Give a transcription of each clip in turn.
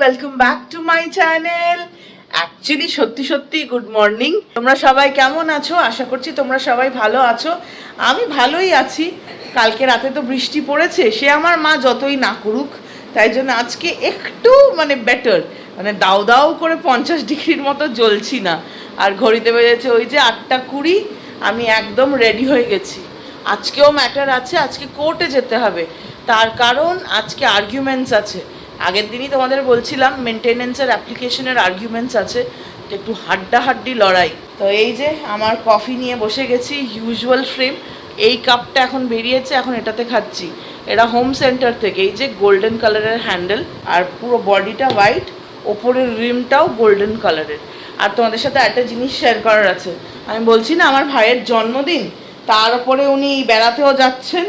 Welcome back to my channel. Actually সত্যি সত্যি good morning. তোমরা সবাই কেমন আছো? আশা করছি তোমরা সবাই ভালো আছো। আমি ভালোই আছি। কালকে রাতে তো বৃষ্টি পড়েছে, সে আমার মা যতই না করুক, তাই জন্য আজকে একটু বেটার, দাও দাও করে 50 ডিগ্রির মতো জ্বলছি না। আর ঘড়িতে বেজেছে ওই যে 8:20। আমি একদম রেডি হয়ে গেছি। আজকেও ম্যাটার আছে, আজকে কোর্টে যেতে হবে। তার কারণ আজকে আর্গুমেন্টস আছে। আগের দিনই তোমাদের বলছিলাম মেনটেনেন্সের অ্যাপ্লিকেশনের আর্গুমেন্টস আছে, তো একটু হাড্ডাহাড্ডি লড়াই। তো এই যে আমার কফি নিয়ে বসে গেছি, ইউজুয়াল ফ্রেম। এই কাপটা এখন বেরিয়েছে, এখন এটাতে খাচ্ছি। এটা হোম সেন্টার থেকে। এই যে গোল্ডেন কালারের হ্যান্ডেল, আর পুরো বডিটা হোয়াইট, ওপরের রিমটাও গোল্ডেন কালারের। আর তোমাদের সাথে একটা জিনিস শেয়ার করার আছে। আমি বলছি না আমার ভাইয়ের জন্মদিন, তার উপরে উনি বেড়াতেও যাচ্ছেন,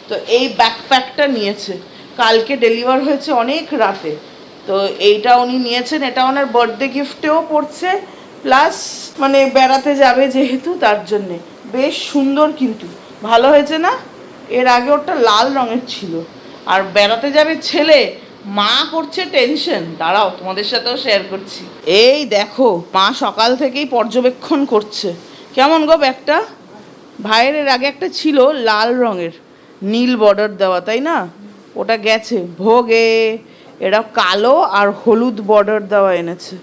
তো এই ব্যাকপ্যাকটা নিয়েছে। কালকে ডেলিভার হয়েছে অনেক রাতে, তো এইটা উনি নিয়েছেন। এটা ওনার বার্থডে গিফটেও পড়ছে, প্লাস বেড়াতে যাবে যেহেতু, তার জন্যে বেশ সুন্দর। কিন্তু ভালো হয়েছে না? এর আগে ওটা লাল রঙের ছিল। আর বেড়াতে যাবে ছেলে, মা করছে টেনশন। দাঁড়াও তোমাদের সাথেও শেয়ার করছি। এই দেখো, মা সকাল থেকেই পর্যবেক্ষণ করছে। কেমন গো ব্যাগটা? ভাইয়ের এর আগে একটা ছিল লাল রঙের, নীল বর্ডার দেওয়া, তাই না? ওটা গেছে ভোগে। এরা কালো আর হলুদ বর্ডার দেওয়া এনেছে।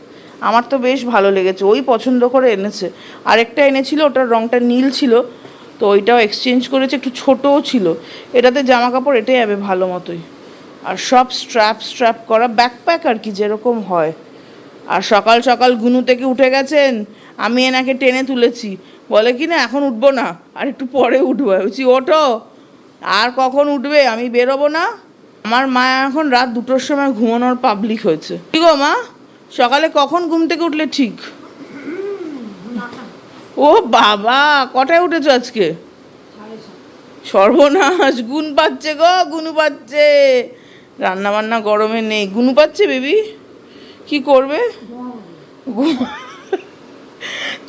আমার তো বেশ ভালো লেগেছে, ওই পছন্দ করে এনেছে। আরেকটা এনেছিল, ওটার রঙটা নীল ছিল, তো ওইটাও এক্সচেঞ্জ করেছে, একটু ছোটও ছিল। এটাতে জামা কাপড় এটাই যাবে ভালো মতোই। আর সব স্ট্র্যাপ করা ব্যাকপ্যাক আর কি, যেরকম হয়। আর সকাল সকাল গুনু থেকে উঠে গেছেন, আমি এনাকে টেনে তুলেছি। বলে কি না এখন উঠবো না, আর একটু পরে উঠবো। বলছি ওঠো, আর কখন উঠবে? আমি বেরোবো না। আমার মা এখন রাত 2টোর সময় ঘুমানোর পাবলিক হয়েছে। কি গো মা, সকালে কখন ঘুম থেকে উঠলে ঠিক? ও বাবা, কটায় উঠেছো আজকে? সর্বনাশ, গুণ পাচ্ছে গো, গুনু পাচ্ছে। রান্না বান্না গরমে নেই, গুনু পাচ্ছে বেবি। কি করবে?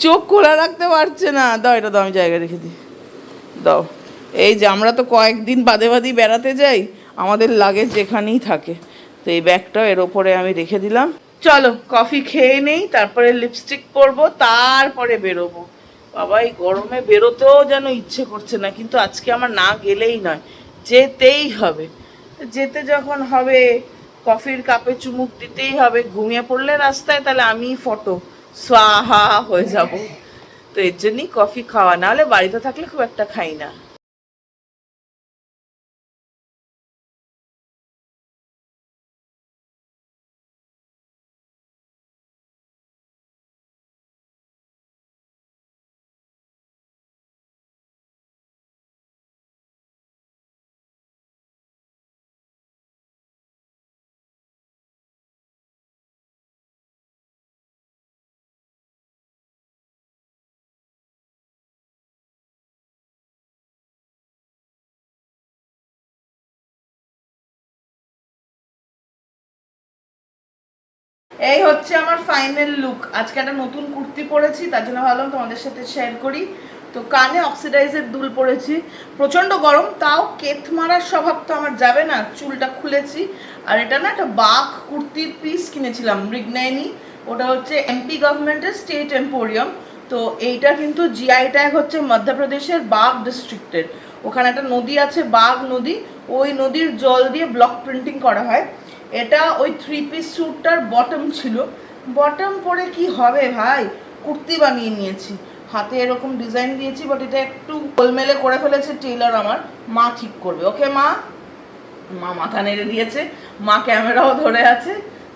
চোখ খোলা রাখতে পারছে না। দাও এটা, দাও আমি জায়গায় রেখে দিই, দাও। এই যে আমরা তো কয়েকদিন বাদে বাদেই বেড়াতে যাই, আমাদের লাগেজ যেখানেই থাকে। তো এই ব্যাগটাও এর ওপরে আমি রেখে দিলাম। চলো কফি খেয়ে নেই, তারপরে লিপস্টিক পরবো, তারপরে বেরোবো। বাবা এই গরমে বেরোতেও যেন ইচ্ছে করছে না, কিন্তু আজকে আমার না গেলেই নয়, যেতেই হবে। যেতে যখন হবে, কফির কাপে চুমুক দিতেই হবে। ঘুমিয়ে পড়লে রাস্তায়, তাহলে আমি ফটো স্বাহা হয়ে যাব। তো এর জন্যই কফি খাওয়া, নাহলে বাড়িতে থাকলে খুব একটা খাই না। এই হচ্ছে আমার ফাইনাল লুক। আজকে একটা নতুন কুর্তি পরেছি, তার জন্য ভাবলাম তোমাদের সাথে শেয়ার করি। তো কানে অক্সিডাইজের দুল পরেছি, প্রচণ্ড গরম, তাও কেত মারার স্বভাব তো আমার যাবে না, চুলটা খুলেছি। আর এটা না একটা বাঘ কুর্তির পিস কিনেছিলাম, মৃগনয়নী। ওটা হচ্ছে এমপি গভর্নমেন্টের স্টেট এম্পোরিয়াম। তো এইটা কিন্তু জিআই ট্যাগ হচ্ছে মধ্যপ্রদেশের বাঘ ডিস্ট্রিক্টের। ওখানে একটা নদী আছে, বাঘ নদী, ওই নদীর জল দিয়ে ব্লক প্রিন্টিং করা হয়। এটা ওই 3 পিস স্যুটটার বটম ছিল। বটম পরে কি হবে ভাই, কুর্তি বানিয়ে নিয়েছি। হাতে এরকম ডিজাইন দিয়েছি, বাট এটা একটু গোলমেলে করে ফেলেছে টেইলার আমার। মা ঠিক করবে, ওকে মা। মা মাথা নেড়ে দিয়েছে, মা ক্যামেরাও ধরে আছে।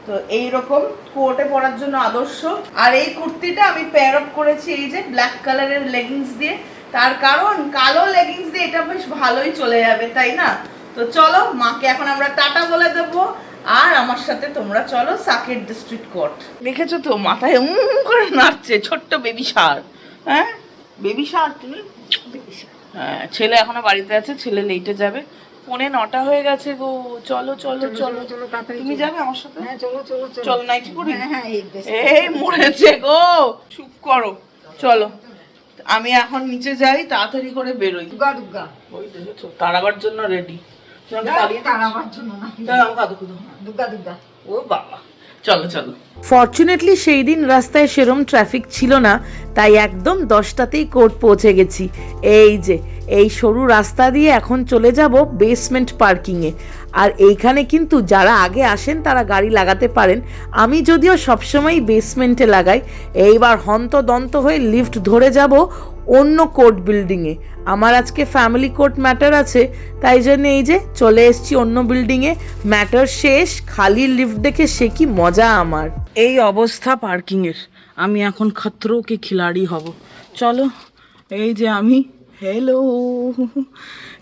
তো এইরকম কোটে পরার জন্য আদর্শ। আর এই কুর্তিটা আমি পেয়ার আপ করেছি এই যে ব্ল্যাক কালারের লেগিংস দিয়ে। তার কারণ কালো লেগিংস দিয়ে এটা বেশ ভালোই চলে যাবে, তাই না? তো চলো, মাকে এখন আমরা টাটা বলে দেবো। আর আমার সাথে তোমরা চলো সাকেট ডিস্ট্রিক্ট কোর্ট। দেখেছো তো মাথায় করে নাচছে ছোট্ট বেবি শার্ক। হ্যাঁ বেবি শার্ক, তুমি? হ্যাঁ, ছেলে এখনো বাড়িতে আছে, ছেলে লেটে যাবে। 9:45 হয়ে গেছে গো। চলো চলো চলো, তুমি যাবে আমার সাথে? হ্যাঁ চলো চলো চলো, নাইটি পরি। এই মরেছে গো, চুপ করো। চলো আমি এখন নিচে যাই, তাড়াতাড়ি করে বেরোই। ওই দেখেছো তাড়াবার জন্য রেডি। ও বাবা, চলো চলো। ফরচুনেটলি সেই দিন রাস্তায় সেরম ট্রাফিক ছিল না, তাই একদম 10টাতেই কোর্ট পৌঁছে গেছি। এই যে এই সরু রাস্তা দিয়ে এখন চলে যাব বেসমেন্ট পার্কিংয়ে। আর এইখানে কিন্তু যারা আগে আসেন তারা গাড়ি লাগাতে পারেন, আমি যদিও সবসময় বেসমেন্টে লাগাই। এইবার হন্তদন্ত হয়ে লিফট ধরে যাব অন্য কোর্ট বিল্ডিংয়ে। আমার আজকে ফ্যামিলি কোর্ট ম্যাটার আছে, তাই জন্য এই যে চলে এসেছি অন্য বিল্ডিংয়ে। ম্যাটার শেষ, খালি লিফট দেখে সে কি মজা আমার। এই অবস্থা পার্কিংয়ের, আমি এখন খতরো কে খিলাড়ি হব। চলো, এই যে আমি, হ্যালো,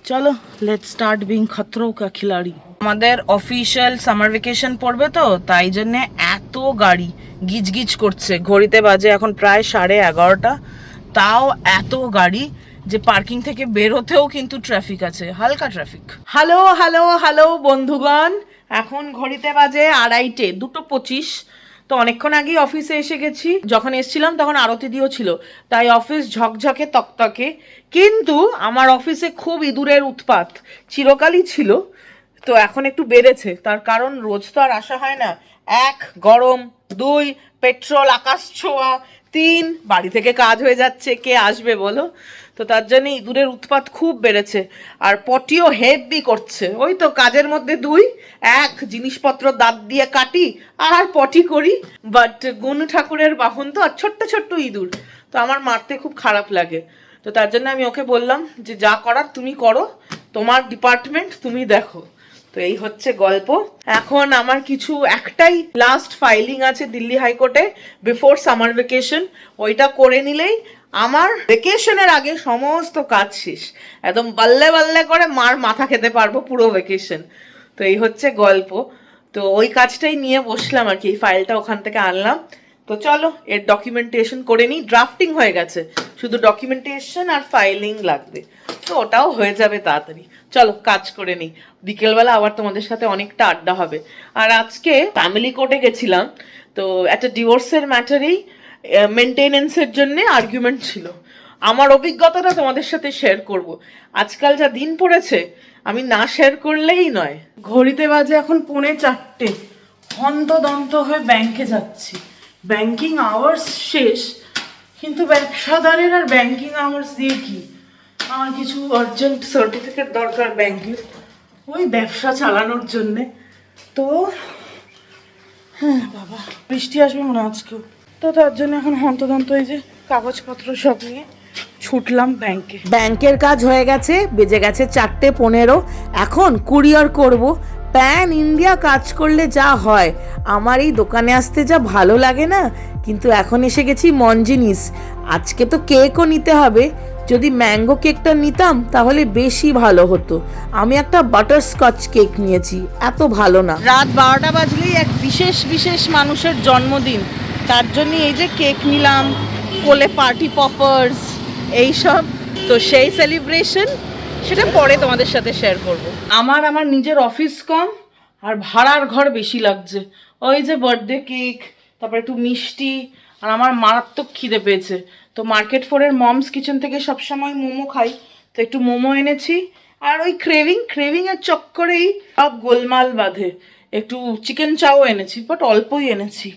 চলো লেটস স্টার্ট বিং খতরো কা খিলাড়ি। আমাদের অফিসিয়াল সামার ভ্যাকেশন পড়বে তো, তাই জন্যে এত গাড়ি গিজগিজ করছে। ঘড়িতে বাজে এখন প্রায় 11:30, তাও এত গাড়ি যে পার্কিং থেকে বেরোতেও কিন্তু ট্রাফিক আছে, হালকা ট্রাফিক। হ্যালো হ্যালো হ্যালো বন্ধুগণ, এখন ঘড়িতে বাজে 2:30, 2:25। তো অনেকক্ষণ আগেই অফিসে এসে গেছি। যখন এসছিলাম তখন আরতি দিও ছিল, তাই অফিস ঝকঝকে তকতকে। কিন্তু আমার অফিসে খুব ইঁদুরের উৎপাত চিরকালই ছিল, তো এখন একটু বেড়েছে। তার কারণ রোজ তো আর আসা হয় না। 1 গরম, 2 পেট্রোল আকাশ ছোঁয়া, 3 বাড়ি থেকে কাজ হয়ে যাচ্ছে, কে আসবে বলো। তো তার জন্য ইঁদুরের উৎপাত খুব বেড়েছে। আর পটিও হেভি করছে। ওই তো কাজের মধ্যে 2, 1 জিনিসপত্র দাঁত দিয়ে কাটি আর পটি করি। বাট গুণ ঠাকুরের বাহন তো, আর ছোট্ট ছোট্ট ইঁদুর, তো আমার মারতে খুব খারাপ লাগে। তো তার জন্য আমি ওকে বললাম যে যা করার তুমি করো, তোমার ডিপার্টমেন্ট তুমি দেখো। তো এই হচ্ছে গল্প। এখন আমার কিছু একটাই লাস্ট ফাইলিং আছে দিল্লি হাইকোর্টে বিফোর সামার ভ্যাকেশন। ওইটা করে নিলেই আমার ভ্যাকেশনের আগে সমস্ত কাজ শেষ। একদম বাল্লে বাল্লে করে মার মাথা খেতে পারবো পুরো ভ্যাকেশন। তো এই হচ্ছে গল্প। তো ওই কাজটাই নিয়ে বসলাম আর কি, এই ফাইলটা ওখান থেকে আনলাম। তো চলো এর ডকুমেন্টেশন করে নিই। ড্রাফটিং হয়ে গেছে, শুধু ডকুমেন্টেশন আর ফাইলিং লাগবে, তো ওটাও হয়ে যাবে তাড়াতাড়ি। চলো কাজ করে নিই, বিকেলবেলা আবার তোমাদের সাথে অনেকটা আড্ডা হবে। আর আজকে ফ্যামিলি কোর্টে গেছিলাম, তো একটা ডিভোর্সের ম্যাটারেই মেনটেনেন্সের জন্য আর্গুমেন্ট ছিল। আমার অভিজ্ঞতাটা তোমাদের সাথে শেয়ার করব। আজকাল যা দিন পড়েছে, আমি না শেয়ার করলেই নয়। ঘড়িতে বাজে এখন 3:45, হন্তদন্ত হয়ে ব্যাংকে যাচ্ছি। ব্যাংকিং আওয়ার্স শেষ, কিন্তু ব্যবসাদারের আর ব্যাংকিং আওয়ার্স দিয়ে কি, আমার কিছু আর্জেন্ট সার্টিফিকেট দরকার ব্যাংকের, ওই ব্যবসা চালানোর জন্যে। তো হ্যাঁ বাবা, বৃষ্টি আসবে মনে আজকেও। তো তার জন্য এখন হন্তদন্ত এই যে কাগজপত্র সব নিয়ে ছুটলাম ব্যাংকে। ব্যাংকের কাজ হয়ে গেছে, বেজে গেছে 4:15। এখন কুরিয়ার করব। প্যান ইন্ডিয়া কাজ করলে যা হয়, আমার এই দোকানে আসতে যা ভালো লাগে না। কিন্তু এখন এসে গেছি মনজিনিস। আজকে তো কেকও নিতে হবে। যদি ম্যাঙ্গো কেকটা নিতাম তাহলে বেশি ভালো হতো। আমি একটা বাটারস্কচ কেক নিয়েছি, এত ভালো না। রাত 12টা বাজলেই এক বিশেষ বিশেষ মানুষের জন্মদিন, তার জন্য এই যে কেক নিলাম, কোলে পার্টি পপার্স এইসব। তো সেই সেলিব্রেশন, সেটা পরে তোমাদের সাথে শেয়ার করব। আমার নিজের অফিস কম আর ভাড়ার ঘর বেশি লাগছে। ওই যে বার্থডে কেক, তারপর একটু মিষ্টি, আর আমার মারাত্মক খিদে পেয়েছে। তো মার্কেট ফোরের মমস কিচেন থেকে সবসময় মোমো খাই, তো একটু মোমো এনেছি। আর ওই ক্রেভিংয়ের চক্করেই সব গোলমাল বাঁধে। একটু চিকেন চাও এনেছি, বাট অল্পই এনেছি।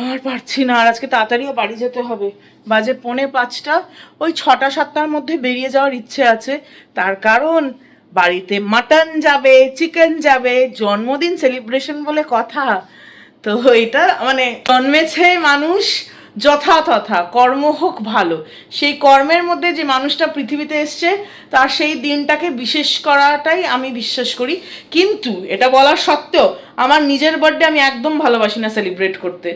আর পারছি না, আর আজকে তাড়াতাড়িও বাড়ি যেতে হবে। বাজে 4:45, ওই 6টা-7টার মধ্যে বেরিয়ে যাওয়ার ইচ্ছে আছে। তার কারণ বাড়িতে মাটন যাবে, চিকেন যাবে, জন্মদিন সেলিব্রেশন বলে কথা। তো এটা মানে জন্মেছে মানুষ যথাতথা, কর্ম হোক ভালো। সেই কর্মের মধ্যে যে মানুষটা পৃথিবীতে এসছে, তার সেই দিনটাকে বিশেষ করাটাই আমি বিশ্বাস করি। কিন্তু এটা বলা সত্ত্বেও আমার নিজের বার্থডে আমি একদম ভালোবাসি না সেলিব্রেট করতে।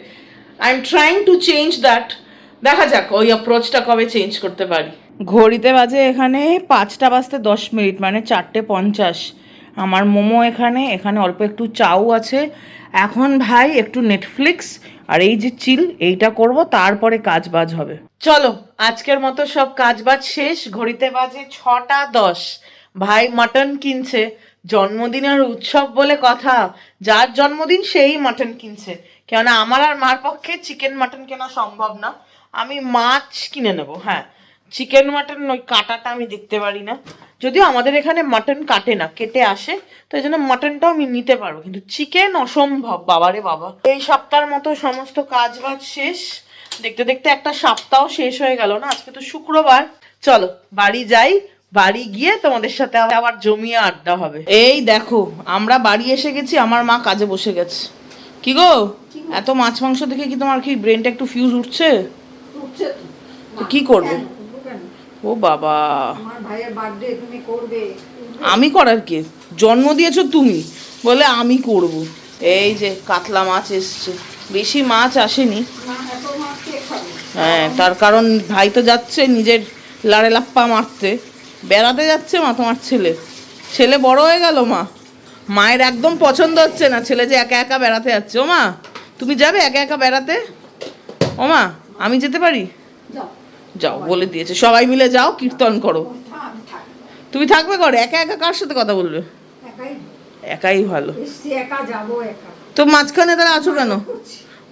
I am trying to change that. দেখা যাক ওই অ্যাপ্রোচটা কবে চেঞ্জ করতে পারি। ঘড়িতে বাজে এখানে 5:10, মানে 4:50। আমার মোমো এখানে অল্প একটু চাউ আছে। এখন ভাই একটু নেটফ্লিক্স আর এই যে চিল, এইটা করব, তারপরে কাজ বাজ হবে। চলো আজকের মতো সব কাজ বাজ শেষ। ঘড়িতে বাজে 6:10। ভাই মাটন কিনছে, জন্মদিনের উৎসব বলে কথা। যার জন্মদিন সেই মাটন কিনছে, কেননা আমার আর মার পক্ষে চিকেন মাটন কেনা সম্ভব না। আমি মাছ কিনে নেব। হ্যাঁ, চিকেন মাটন ওই কাটাটা আমি দেখতে পারি না, যদিও আমাদের এখানে মাটন কাটে না, কেটে আসে, তো এই জন্য মাটনটাও আমি নিতে পারবো, কিন্তু চিকেন অসম্ভব, বাবারে বাবা। এই সপ্তাহের মতো সমস্ত কাজ বাজ শেষ, দেখতে দেখতে একটা সপ্তাহ শেষ হয়ে গেল না, আজকে তো শুক্রবার। চলো বাড়ি যাই, বাড়ি গিয়ে তোমাদের সাথে আবার জমিয়ে আড্ডা হবে। এই দেখো আমরা বাড়ি এসে গেছি, আমার মা কাজে বসে গেছে। কি গো, এত মাছ মাংস দেখে কি তোমার কি ব্রেনটা একটু ফিউজ উঠছে? তো কি করবে? ও বাবা, আমি করার কে? জন্ম দিয়েছো তুমি বলে আমি করব। এই যে কাতলা মাছ এসছে, বেশি মাছ আসেনি। হ্যাঁ, তার কারণ ভাই তো যাচ্ছে নিজের লাড়ে লাপ্পা মারতে, বেড়াতে যাচ্ছে মা। তোমার ছেলে বড় হয়ে গেল মা, মায়ের একদম পছন্দ হচ্ছে না ছেলে যে একা একা বেড়াতে যাচ্ছে। ও মা, তুমি যাবে একা একা বেড়াতে? ও মা, আমি যেতে পারি? যাও, বলে দিয়েছে সবাই মিলে যাও, কীর্তন করো। তুমি থাকবে ঘরে? একা একা কার সাথে কথা বলবে? একাই ভালো। তো মাঝখানে তারা আছো কেন?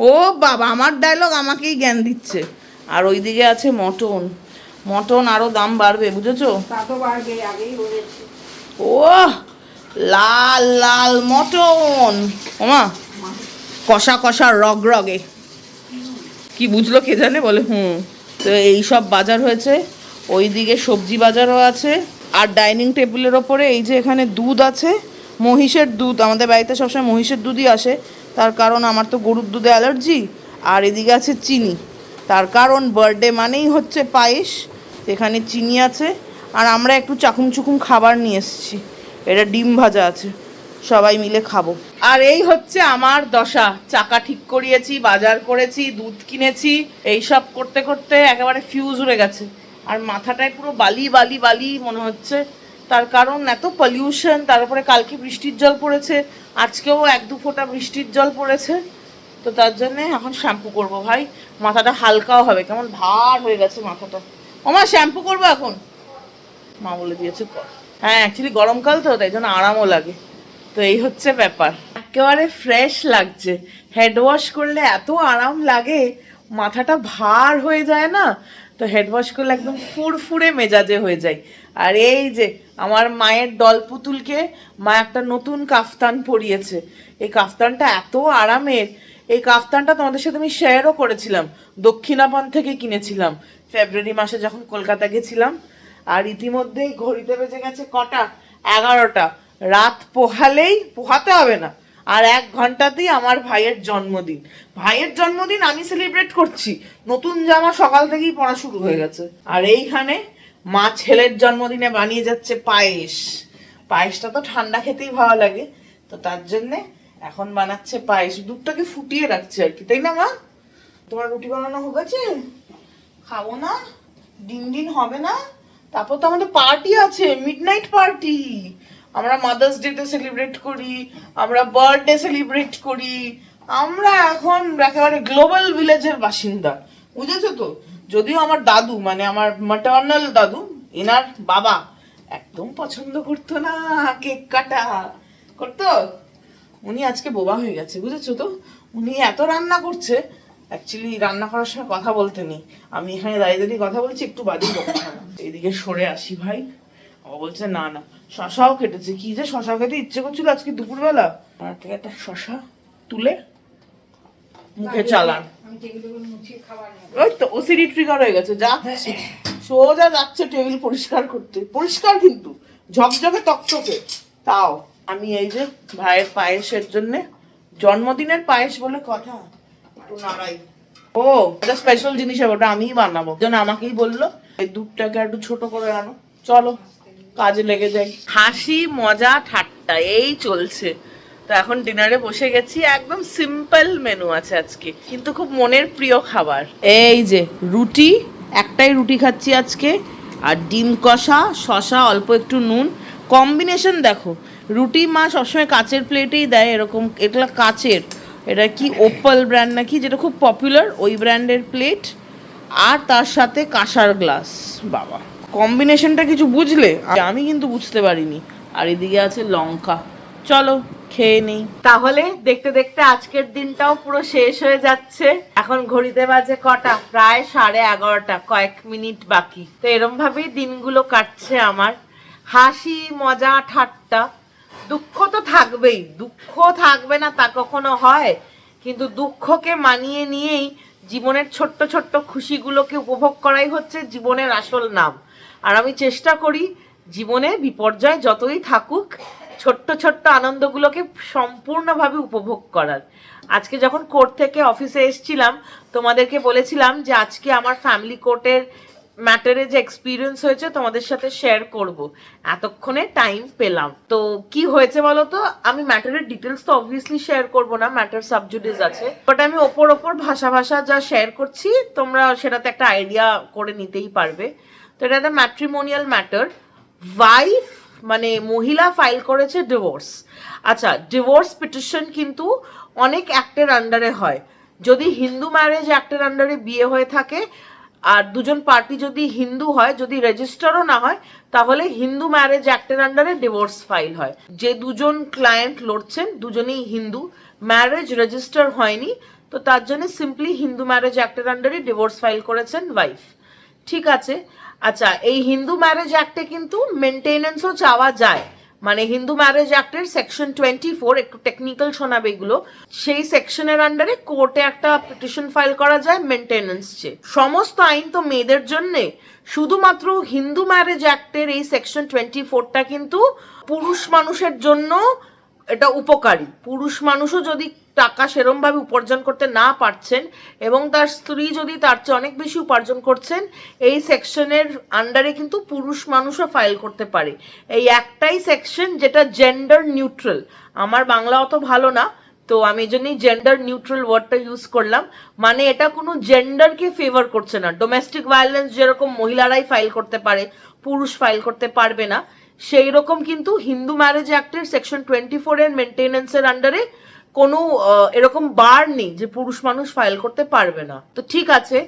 ও বাবা, আমার ডায়লগ আমাকেই জ্ঞান দিচ্ছে। আর ওইদিকে আছে মটন, মটন আরো দাম বাড়বে, বুঝেছো? ও লাল লাল মটন, ওমা কষা কষা রগ রগে, কি বুঝলো কে জানে, বলে হুম। তো এইসব বাজার হয়েছে, ওইদিকে সবজি বাজারও আছে। আর ডাইনিং টেবিলের ওপরে এই যে এখানে দুধ আছে, মহিষের দুধ। আমাদের বাড়িতে সবসময় মহিষের দুধই আসে, তার কারণ আমার তো গরুর দুধে অ্যালার্জি। আর এদিকে আছে চিনি, তার কারণ বার্থডে মানেই হচ্ছে পায়েস, এখানে চিনি আছে। আর আমরা একটু চাকুম চুকুম খাবার নিয়ে এসেছি, এটা ডিম ভাজা আছে, সবাই মিলে খাবো। আর এই হচ্ছে আমার দশা, চাকা ঠিক করিয়েছি, বাজার করেছি, দুধ কিনেছি, এইসব করতে করতে একেবারে ফিউজ উড়ে গেছে। আর মাথাটায় পুরো বালি বালি বালি মনে হচ্ছে, তার কারণ এত পলিউশন, তার উপরে কালকে বৃষ্টির জল পড়েছে, আজকেও এক দু ফোঁটা বৃষ্টির জল পড়েছে। তো তার জন্যে এখন শ্যাম্পু করব ভাই, মাথাটা হালকাও হবে, কেমন ভার হয়ে গেছে মাথাটা। ওমা শ্যাম্পু করবো এখন, মা বলে দিয়েছে। হ্যাঁ, অ্যাকচুয়ালি গরমকাল তো, তাই জন্য আরামও লাগে। তো এই হচ্ছে ব্যাপার, একেবারে ফ্রেশ লাগছে। হেড ওয়াশ করলে এত আরাম লাগে, মাথাটা ভার হয়ে যায় না, তো হেড ওয়াশ করলে একদম ফুরফুরে মেজাজে হয়ে যায়। আর এই যে আমার মায়ের দল পুতুলকে মা একটা নতুন কাফতান পরিয়েছে, এই কাফতানটা এত আরামের। এই কাফতানটা তোমাদের সাথে আমি শেয়ারও করেছিলাম, দক্ষিণাপন থেকে কিনেছিলাম ফেব্রুয়ারি মাসে যখন কলকাতা গেছিলাম। আর ইতিমধ্যেই ঘড়িতে বেজে গেছে কটা, 11টা। রাত পোহাতে হবে না, আর 1 ঘন্টাতেই আমার ভাইয়ের জন্মদিন। ভাইয়ের জন্মদিন আমি সেলিব্রেট করছি, নতুন জামা সকাল থেকেই পরা শুরু হয়ে গেছে। আর এইখানে মা ছেলের জন্মদিনে বানিয়ে যাচ্ছে পায়েস। পায়েসটা তো ঠান্ডা খেতেই ভালো লাগে, তো তার জন্যে এখন বানাচ্ছে পায়েস, দুধটাকে ফুটিয়ে রাখছে আর কি, তাই না মা? তোমার রুটি বানানো হয়ে গেছে? খাবো না? দিন হবে না? তারপর তো আমাদের পার্টি আছে, মিডনাইট পার্টি। আমরা মাদার্স ডে তে সেলিব্রেট করি, আমরা বার্থডে সেলিব্রেট করি, আমরা এখন একেবারে গ্লোবাল ভিলেজের বাসিন্দা, বুঝেছো তো? যদিও আমার দাদু, মানে আমার ম্যাটার্নাল দাদু, এনার বাবা একদম পছন্দ করতো না কেক কাটা, করতো। উনি আজকে বোবা হয়ে গেছে, বুঝেছো তো? উনি এত রান্না করছে, অ্যাকচুয়ালি রান্না করার সময় কথা বলতে নেই, আমি এখানে দাঁড়িয়ে দাঁড়িয়ে কথা বলছি, একটু বাদিয়ে বকা। এইদিকে সরে আসি ভাই। ও বলছে না না, শশাও কেটেছে, কি যে শশা খেতে ইচ্ছে করছিল আজকে দুপুরবেলা, আর থেকে একটা শশা তুলে মুখে চালান। ওই তো ওসিডি ট্রিগার হয়ে গেছে, যাচ্ছে সোজা যাচ্ছে টেবিল পরিষ্কার করতে, পরিষ্কার কিন্তু ঝকঝকে তকতকে। তাও আমি এই যে ভাইয়ের পায়েসের জন্য, জন্মদিনের পায়েস বলে কথা, একটু নাড়াই। ও এটা স্পেশাল জিনিস, ওটা আমিই বানাবো, যেন আমাকেই বললো এই দুধটাকে একটু ছোট করে আনো। চলো কাজে লেগে যাই। হাসি মজা ঠাট্টা এই চলছে। তো এখন ডিনারে বসে গেছি, একদম সিম্পল মেনু আছে আজকে, কিন্তু খুব মনের প্রিয় খাবার। এই যে রুটি, একটাই রুটি খাচ্ছি আজকে, আর ডিম কষা, শশা, অল্প একটু নুন, কম্বিনেশন দেখো। রুটি মা সবসময় কাচের প্লেটেই দেয় এরকম, এটা কাচের, এটা কি ওপাল ব্র্যান্ড নাকি, যেটা খুব পপুলার, ওই ব্র্যান্ডের প্লেট, আর তার সাথে কাঁসার গ্লাস। বাবা কম্বিনেশনটা কিছু বুঝলে? আমি কিন্তু বুঝতে পারিনি। আর এদিকে আছে লঙ্কা, চলো খেয়ে নেই তাহলে। দেখতে দেখতে আজকের দিনটাও পুরো শেষ হয়ে যাচ্ছে। এখন ঘড়িতে বাজে কটা, প্রায় 11:30, কয়েক মিনিট বাকি। তো এরম ভাবেই দিনগুলো কাটছে আমার। হাসি মজা ঠাট্টা, দুঃখ তো থাকবেই, দুঃখ থাকবে না তা কখনো হয়? কিন্তু দুঃখকে মানিয়ে নিয়েই জীবনের ছোট্ট ছোট্ট খুশিগুলোকে উপভোগ করাই হচ্ছে জীবনের আসল নাম। আর আমি চেষ্টা করি জীবনে বিপর্যয় যতই থাকুক ছোট্ট ছোট্ট আনন্দগুলোকে সম্পূর্ণভাবে উপভোগ করার। আজকে যখন কোর্ট থেকে অফিসে এসেছিলাম তোমাদেরকে বলেছিলাম যে আজকে আমার ফ্যামিলি কোর্টের ম্যাটারে যে এক্সপিরিয়েন্স হয়েছে তোমাদের সাথে শেয়ার করব। এতক্ষণে টাইম পেলাম। তো কি হয়েছে বলো তো, আমি ম্যাটারের ডিটেলস তো অবভিয়াসলি শেয়ার করব না, ম্যাটার সাবজুডিস আছে, বাট আমি ওপর ভাষা যা শেয়ার করছি তোমরা সেটাতে একটা আইডিয়া করে নিতেই পারবে। তো এটা একটা ম্যাট্রিমোনিয়াল ম্যাটার। ওয়াইফ মানে মহিলা ফাইল করেছে ডিভোর্স। আচ্ছা, ডিভোর্স পিটিশন কিন্তু অনেক অ্যাক্টের আন্ডারে হয়। যদি হিন্দু ম্যারেজ অ্যাক্টের আন্ডারে বিয়ে হয়ে থাকে আর দুজন পার্টি যদি হিন্দু হয়, যদি রেজিস্টারও না হয়, তাহলে হিন্দু ম্যারেজ অ্যাক্টের আন্ডারে ডিভোর্স ফাইল হয়। যে দুজন ক্লায়েন্ট লড়ছেন দুজনেই হিন্দু, ম্যারেজ রেজিস্টার হয়নি, তো তার জন্য সিম্পলি হিন্দু ম্যারেজ অ্যাক্টের আন্ডারে ডিভোর্স ফাইল করেছেন ওয়াইফ। ঠিক আছে। আচ্ছা, এই হিন্দু ম্যারেজ অ্যাক্টে কিন্তু মেনটেনেন্সও চাওয়া যায়। মানে হিন্দু ম্যারেজ অ্যাক্টের সেকশন 24, একটু টেকনিক্যাল শোনাবে এগুলো, সেই সেকশনের আন্ডারে কোর্টে একটা পিটিশন ফাইল করা যায় মেনটেনেন্স চেয়ে। সমস্ত আইন তো মেয়েদের জন্যে, শুধুমাত্র হিন্দু ম্যারেজ অ্যাক্টের এই সেকশন 24টা কিন্তু পুরুষ মানুষের জন্য এটা উপকারী। পুরুষ মানুষও যদি টাকা সেরম ভাবে উপার্জন করতে না পারছেন এবং তার স্ত্রী যদি তার চেয়ে অনেক বেশি উপার্জন করছেন, এই সেকশনের আন্ডারে কিন্তু পুরুষ মানুষও ফাইল করতে পারে। এই একটাই সেকশন যেটা জেন্ডার নিউট্রাল। আমার বাংলা অত ভালো না, তো আমি এই জন্যই জেন্ডার নিউট্রাল ওয়ার্ডটা ইউজ করলাম। মানে এটা কোনো জেন্ডারকে ফেভার করছে না। ডোমেস্টিক ভায়োলেন্স যেরকম মহিলারাই ফাইল করতে পারে, পুরুষ ফাইল করতে পারবে না, সেই রকম কিন্তু হিন্দু ম্যারেজ অ্যাক্টের সেকশন 24 এর মেনটেনেন্সের আন্ডারে কোনো এরকম বার নেই যে পুরুষ মানুষ ফাইল করতে পারবে না। তো ঠিক আছে,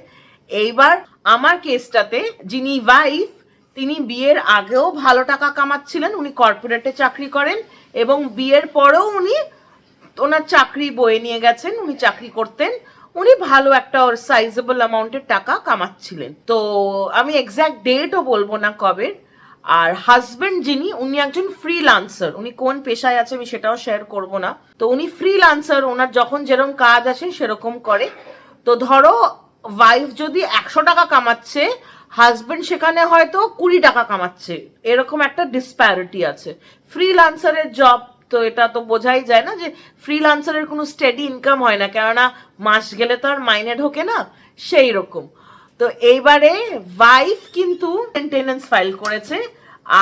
এইবার আমার কেসটাতে যিনি ওয়াইফ তিনি বিয়ের আগেও ভালো টাকা কামাচ্ছিলেন, উনি কর্পোরেটে চাকরি করেন এবং বিয়ের পরেও উনি ওনার চাকরি বয়ে নিয়ে গেছেন, উনি চাকরি করতেন, উনি ভালো একটা সাইজেবল অ্যামাউন্টের টাকা কামাচ্ছিলেন। তো আমি এক্স্যাক্ট ডেটও বলবো না কবে। আর হাজবেন্ড যিনি, উনি একজন ফ্রিল্যান্সার। উনি কোন পেশায় আছে আমি সেটাও শেয়ার করব না। তো উনি ফ্রিল্যান্সার, ওনার যখন যেরকম কাজ আছে সেরকম করে। তো ধরো ওয়াইফ যদি 100 টাকা কামাচ্ছে, হাজবেন্ড সেখানে হয়তো 20 টাকা কামাচ্ছে, এরকম একটা ডিসপ্যারিটি আছে। ফ্রিল্যান্সারের জব তো এটা তো বোঝাই যায় না যে ফ্রিল্যান্সারের কোনো স্টেডি ইনকাম হয় না, কেননা মাস গেলে তো আর মাইনে ঢোকে না, সেই রকম। তো এইবারে ওয়াইফ কিন্তু মেনটেনেন্স ফাইল করেছে,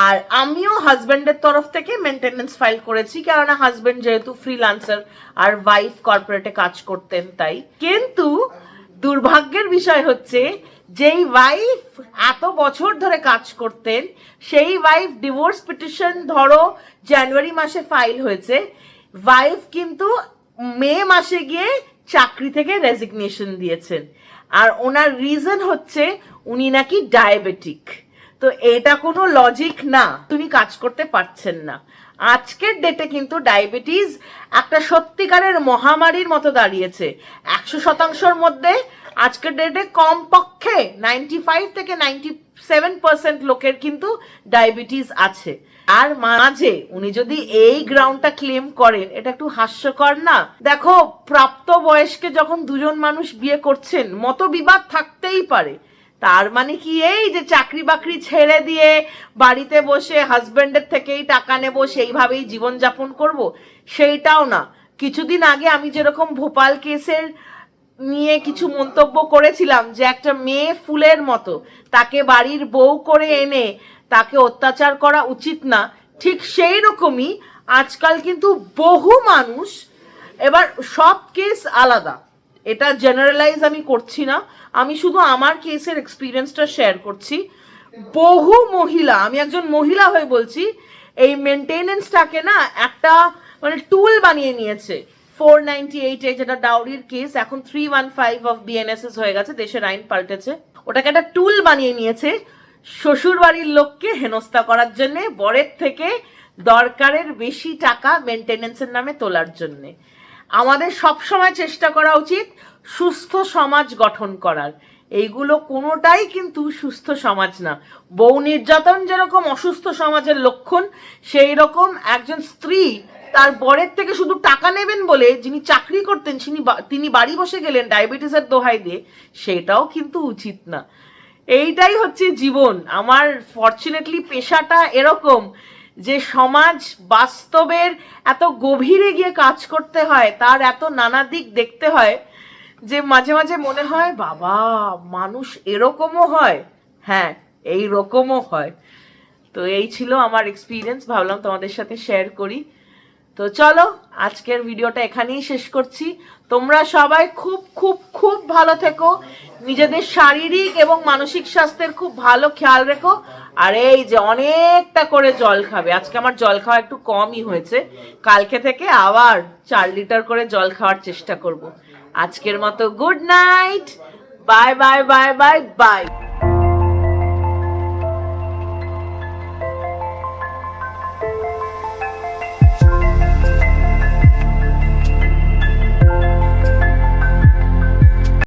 আর আমিও হাজবেন্ডের তরফ থেকে মেনটেনেন্স ফাইল করেছি, কেননা হাজবেন্ড যেহেতু ফ্রিল্যান্সার আর ওয়াইফ কর্পোরেটে কাজ করতেন তাই। কিন্তু দুর্ভাগ্যের বিষয় হচ্ছে যেই ওয়াইফ এত বছর ধরে কাজ করতেন সেই ওয়াইফ ডিভোর্স পিটিশন ধরো জানুয়ারি মাসে ফাইল হয়েছে, ওয়াইফ কিন্তু মে মাসে গিয়ে চাকরি থেকে রেজিগনেশন দিয়েছেন। আর ওনার রিজন হচ্ছে উনি নাকি ডায়াবেটিক। তো এটা কোনো লজিক না, তুমি কাজ করতে পারছেন না। আজকের ডেটে কিন্তু ডায়াবেটিস একটা সত্যিকারের মহামারীর মতো দাঁড়িয়েছে। 100%-র মধ্যে আজকের ডেটে কমপক্ষে 95 থেকে 97% লোকের কিন্তু ডায়াবেটিস আছে। আর মাঝে উনি যদি এই গ্রাউন্ডটা ক্লেম করেন, এটা একটু হাস্যকর না? দেখো, প্রাপ্ত বয়স্কে যখন দুজন মানুষ বিয়ে করছেন মতবিবাদ থাকতেই পারে, তার মানে কি এই যে চাকরি বাকরি ছেড়ে দিয়ে বাড়িতে বসে হাজবেন্ডের থেকেই টাকা নেব সেইভাবেই জীবনযাপন করব, সেইটাও না। কিছুদিন আগে আমি যেরকম ভোপাল কেসের নিয়ে কিছু মন্তব্য করেছিলাম যে একটা মেয়ে ফুলের মতো, তাকে বাড়ির বউ করে এনে তাকে অত্যাচার করা উচিত না, ঠিক সেই রকমই আজকাল কিন্তু বহু মানুষ, এবার সব কেস আলাদা, এটা জেনারেলাইজ আমি করছি না, আমি শুধু আমার কেসের এক্সপিরিয়েন্সটা শেয়ার করছি। বহু মহিলা, আমি একজন মহিলা হয়ে বলছি, এই মেনটেনেন্সটাকে না একটা মানে টুল বানিয়ে নিয়েছে। 498 যেটা ডাউরির কেস এখন 315 অফ বিএনএসএস হয়ে গেছে, দেশের আইন পাল্টেছে। ওটাকে একটা টুল বানিয়ে নিয়েছে শ্বশুর বাড়ির লোককে হেনস্থা করার জন্য, বরের থেকে দরকারের বেশি টাকা মেনটেনেন্সের নামে তোলার জন্যে। আমাদের সবসময় চেষ্টা করা উচিত সুস্থ সমাজ গঠন করার। এইগুলো কোনোটাই কিন্তু সুস্থ সমাজ না। বউ নির্যাতন যেরকম অসুস্থ সমাজের লক্ষণ, সেই রকম একজন স্ত্রী তার বরের থেকে শুধু টাকা নেবেন বলে যিনি চাকরি করতেন তিনি বাড়ি বসে গেলেন ডায়াবেটিসের দোহাই দিয়ে, সেটাও কিন্তু উচিত না। এইটাই হচ্ছে জীবন। আমার ফরচুনেটলি পেশাটা এরকম যে সমাজ বাস্তবের এত গভীরে গিয়ে কাজ করতে হয়, তার এত নানা দিক দেখতে হয়, যে মাঝে মাঝে মনে হয় বাবা, মানুষ এরকমও হয়। হ্যাঁ, এই রকমও হয়। তো এই ছিল আমার এক্সপিরিয়েন্স, ভাবলাম তোমাদের সাথে শেয়ার করি। তো চলো আজকের ভিডিওটা এখানেই শেষ করছি। তোমরা সবাই খুব খুব খুব ভালো থেকো, নিজেদের শারীরিক এবং মানসিক স্বাস্থ্যের খুব ভালো খেয়াল রেখো। আর এই যে অনেকটা করে জল খাবে। আজকে আমার জল খাওয়া একটু কমই হয়েছে, কালকে থেকে আবার 4 লিটার করে জল খাওয়ার চেষ্টা করব। আজকের মতো good night, bye bye bye bye bye.